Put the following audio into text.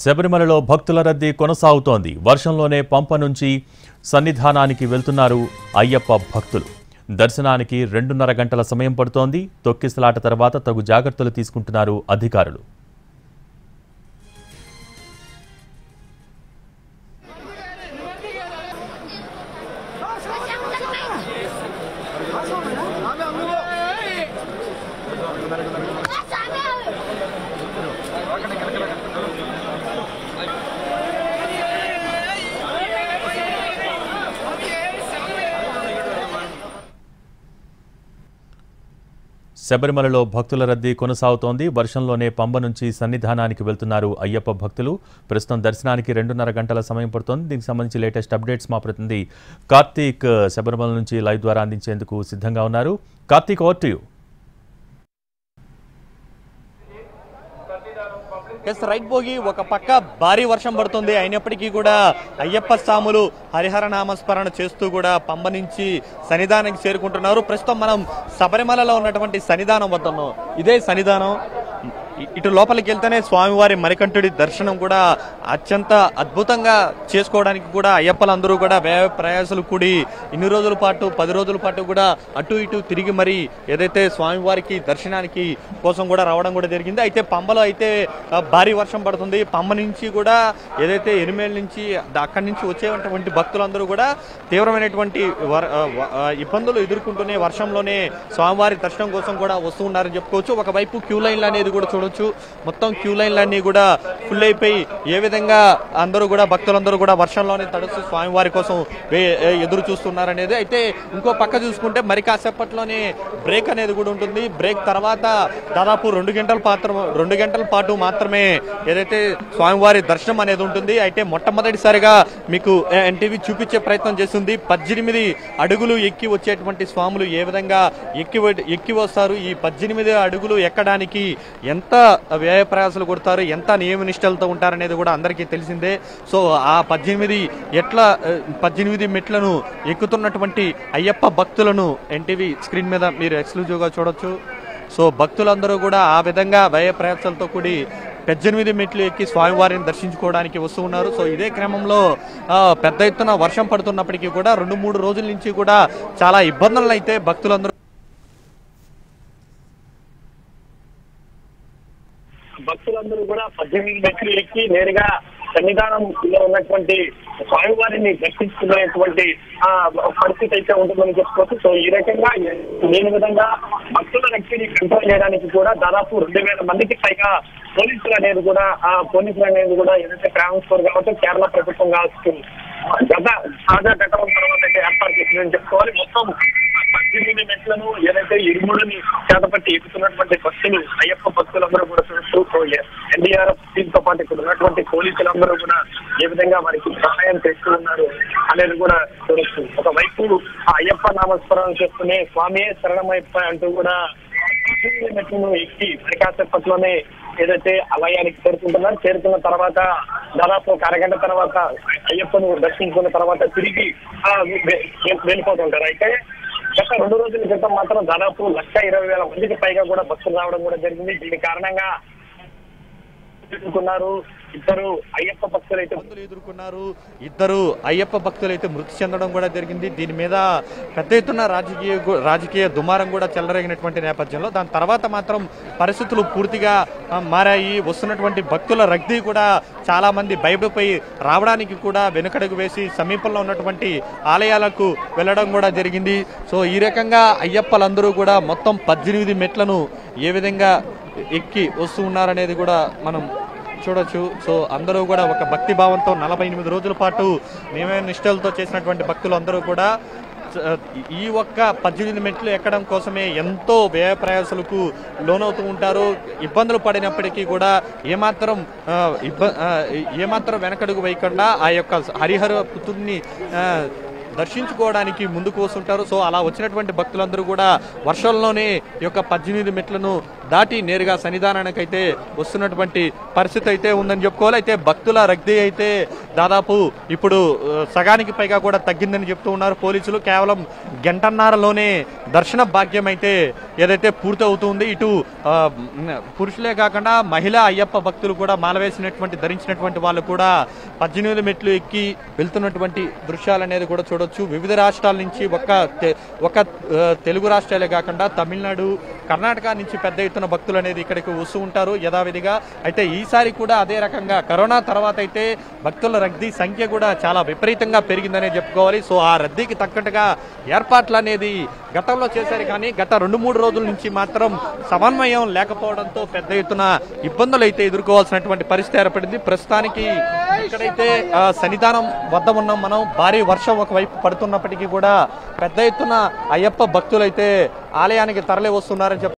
శబరిమలలో భక్తుల రద్దీ కొనసాగుతోంది. వర్షంలోనే పంప నుంచి సన్నిధానానికి వెళ్తున్నారు అయ్యప్ప భక్తులు. దర్శనానికి 2.5 గంటల సమయం పడుతోంది. తొక్కిసలాట తర్వాత తగు జాగ్రత్తలు తీసుకుంటున్నారు అధికారులు. శబరిమలలో భక్తుల రద్దీ కొనసాగుతోంది. వర్షంలోనే పంబ నుంచి సన్నిధానానికి వెళ్తున్నారు అయ్యప్ప భక్తులు. ప్రస్తుతం దర్శనానికి 2.5 గంటల సమయం పడుతోంది. దీనికి సంబంధించి లేటెస్ట్ అప్డేట్స్ మా ప్రతినిధి కార్తీక్ శబరిమల నుంచి లైవ్ ద్వారా అందించేందుకు సిద్ధంగా ఉన్నారు. Karthik, over to you. Right Bhogi, ఒక పక్క భారీ వర్షం పడుతుంది. అయినప్పటికీ కూడా అయ్యప్ప స్వాములు హరిహర నామస్మరణ చేస్తూ కూడా పంబ నుంచి సన్నిధానానికి చేరుకుంటున్నారు. ప్రస్తుతం మనం శబరిమలలో ఉన్నటువంటి సన్నిధానం వద్ద ఉన్నాం. ఇదే సన్నిధానం. ఇటు లోపలికి వెళ్తేనే స్వామివారి మణికంఠుడి దర్శనం కూడా అత్యంత అద్భుతంగా చేసుకోవడానికి కూడా అయ్యప్పలందరూ కూడా వ్యయ ప్రయాసాలు కూడి ఇన్ని రోజుల పాటు 10 రోజుల పాటు కూడా అటు ఇటు తిరిగి మరి ఏదైతే స్వామివారికి దర్శనానికి కోసం కూడా రావడం కూడా జరిగింది. అయితే పంబలో అయితే భారీ వర్షం పడుతుంది. పంబ నుంచి కూడా ఏదైతే ఎనిమేల నుంచి అక్కడి నుంచి వచ్చేటువంటి భక్తులందరూ కూడా తీవ్రమైనటువంటి ఇబ్బందులు ఎదుర్కొంటూనే వర్షంలోనే స్వామివారి దర్శనం కోసం కూడా వస్తూ ఉన్నారని చెప్పుకోవచ్చు. ఒకవైపు క్యూ లైన్లు అనేది కూడా చూడొచ్చు. మొత్తం క్యూ లైన్లన్నీ కూడా ఫుల్ అయిపోయి ఏ విధంగా అందరూ కూడా భక్తులందరూ కూడా వర్షంలోనే తడుస్తూ స్వామివారి కోసం ఎదురు చూస్తున్నారనేది. అయితే ఇంకో పక్క చూసుకుంటే మరి కాసేపట్లోనే బ్రేక్ అనేది కూడా ఉంటుంది. బ్రేక్ తర్వాత దాదాపు 2 గంటల పాటు మాత్రమే ఏదైతే స్వామివారి దర్శనం అనేది ఉంటుంది. అయితే మొట్టమొదటిసారిగా మీకు ఎన్టీవీ చూపించే ప్రయత్నం చేస్తుంది. 18 అడుగులు ఎక్కి వచ్చేటువంటి స్వాములు ఏ విధంగా ఎక్కి వస్తారు, ఈ 18 అడుగులు ఎక్కడానికి ఎంత వ్యయ ప్రయాసాలు కొడతారు, ఎంత నియమ నిష్టలతో ఉంటారనేది కూడా అందరికీ తెలిసిందే. సో ఆ 18 మెట్లను ఎక్కుతున్నటువంటి అయ్యప్ప భక్తులను ఎన్టీవీ స్క్రీన్ మీద మీరు ఎక్స్క్లూజివ్గా చూడొచ్చు. సో భక్తులందరూ కూడా ఆ విధంగా వ్యయ ప్రయాసాలతో కూడి 18 మెట్లు ఎక్కి స్వామివారిని దర్శించుకోవడానికి వస్తూ ఉన్నారు. సో ఇదే క్రమంలో పెద్ద ఎత్తున వర్షం పడుతున్నప్పటికీ కూడా 2-3 రోజుల నుంచి కూడా చాలా ఇబ్బందులను అయితే భక్తులందరూ కూడా 18 మెట్లు ఎక్కి నేరుగా సన్నిధానంలో ఉన్నటువంటి స్వామివారిని దర్శించుకునేటువంటి పరిస్థితి అయితే ఉంటుందని చెప్పుకోవచ్చు. సో ఈ రకంగా లేని విధంగా భక్తుల రక్షణ కంట్రోల్ చేయడానికి కూడా దాదాపు 2,000 మందికి పైగా పోలీసులు అనేది కూడా ఏదైతే ట్రాన్స్ఫర్ కావచ్చు, కేరళ ప్రభుత్వం కావచ్చు తాజా ఘటన తర్వాత అయితే ఏర్పాటు చేసిందని చెప్పుకోవాలి. మొత్తం 18 మెట్లను ఏదైతే ఇరుముడిని చేతపట్టి ఎక్కుతున్నటువంటి భక్తులు అయ్యప్ప భక్తులందరూ కూడా చూస్తూ ఎన్డీఆర్ఎఫ్ టీమ్ తో పాటు ఇక్కడ ఉన్నటువంటి పోలీసులందరూ కూడా ఏ విధంగా వారికి సహాయం చేస్తూ ఉన్నారు అనేది కూడా చూడొచ్చు. ఒకవైపు ఆ అయ్యప్ప నామస్మరణ చేస్తూనే స్వామి శరణమయ్యప్ప అంటూ కూడా 18 మెట్లను ఎక్కి కాసేపట్లోనే ఏదైతే ఆలయానికి చేరుకున్న తర్వాత దాదాపు 1 గంట తర్వాత అయ్యప్పను దర్శించుకున్న తర్వాత తిరిగి వెళ్ళిపోతుంటారు. అయితే గత 2 రోజుల క్రితం మాత్రం దాదాపు 1,20,000 మందికి పైగా కూడా భక్తులు రావడం కూడా జరిగింది. దీని కారణంగా ఇద్దరు అయ్యప్ప భక్తులు అయితే మృతి చెందడం కూడా జరిగింది. దీని మీద పెద్ద ఎత్తున రాజకీయ దుమారం కూడా చెలరేగినటువంటి నేపథ్యంలో దాని తర్వాత మాత్రం పరిస్థితులు పూర్తిగా మారాయి. వస్తున్నటువంటి భక్తుల రద్దీ కూడా చాలా మంది భయపడిపోయి రావడానికి కూడా వెనుకడుగు వేసి సమీపంలో ఉన్నటువంటి ఆలయాలకు వెళ్ళడం కూడా జరిగింది. సో ఈ రకంగా అయ్యప్పలందరూ కూడా మొత్తం 18 మెట్లను ఏ విధంగా ఎక్కి వస్తూ ఉన్నారనేది కూడా మనం చూడొచ్చు. సో అందరూ కూడా ఒక భక్తి భావంతో 48 రోజుల పాటు నియమ నిష్టలతో చేసినటువంటి భక్తులు అందరూ కూడా ఈ ఒక్క 18 మెట్లు ఎక్కడం కోసమే ఎంతో వ్యయ ప్రయాసాలకు లోనవుతూ ఉంటారు. ఇబ్బందులు పడినప్పటికీ కూడా ఏమాత్రం వెనకడుగు వేయకుండా ఆ యొక్క హరిహర పుత్రుడిని దర్శించుకోవడానికి ముందుకు వస్తుంటారు. సో అలా వచ్చినటువంటి భక్తులందరూ కూడా వర్షంలోనే ఈ యొక్క 18 మెట్లను దాటి నేరుగా సన్నిధానానికి అయితే వస్తున్నటువంటి పరిస్థితి అయితే ఉందని చెప్పుకోవాలి. అయితే భక్తుల రద్దీ అయితే దాదాపు ఇప్పుడు సగానికి పైగా కూడా తగ్గిందని చెప్తూ ఉన్నారు పోలీసులు. కేవలం గంటన్నరలోనే దర్శన భాగ్యం అయితే ఏదైతే పూర్తి అవుతుంది. ఇటు పురుషులే కాకుండా మహిళా అయ్యప్ప భక్తులు కూడా మాలవేసినటువంటి ధరించినటువంటి వాళ్ళు కూడా 18 మెట్లు ఎక్కి వెళ్తున్నటువంటి దృశ్యాలు అనేది కూడా చూడొచ్చు. వివిధ రాష్ట్రాల నుంచి ఒక తెలుగు రాష్ట్రాలే కాకుండా తమిళనాడు, కర్ణాటక నుంచి పెద్ద ఎత్తున భక్తులు అనేది ఇక్కడికి వస్తూ ఉంటారు యథావిధిగా. అయితే ఈసారి కూడా అదే రకంగా కరోనా తర్వాత అయితే భక్తుల రద్దీ సంఖ్య కూడా చాలా విపరీతంగా పెరిగిందనే చెప్పుకోవాలి. సో ఆ రద్దీకి తగ్గట్టుగా ఏర్పాట్లు అనేది గతంలో చేశారు, కానీ గత 2-3 రోజుల నుంచి మాత్రం సమన్వయం లేకపోవడంతో పెద్ద ఎత్తున ఇబ్బందులు అయితే ఎదుర్కోవాల్సినటువంటి పరిస్థితి ఏర్పడింది. ప్రస్తుతానికి ఇక్కడైతే సన్నిధానం వద్ద ఉన్నాం మనం. భారీ వర్షం ఒకవైపు పడుతున్నప్పటికీ కూడా పెద్ద ఎత్తున అయ్యప్ప భక్తులైతే ఆలయానికి తరలి వస్తున్నారని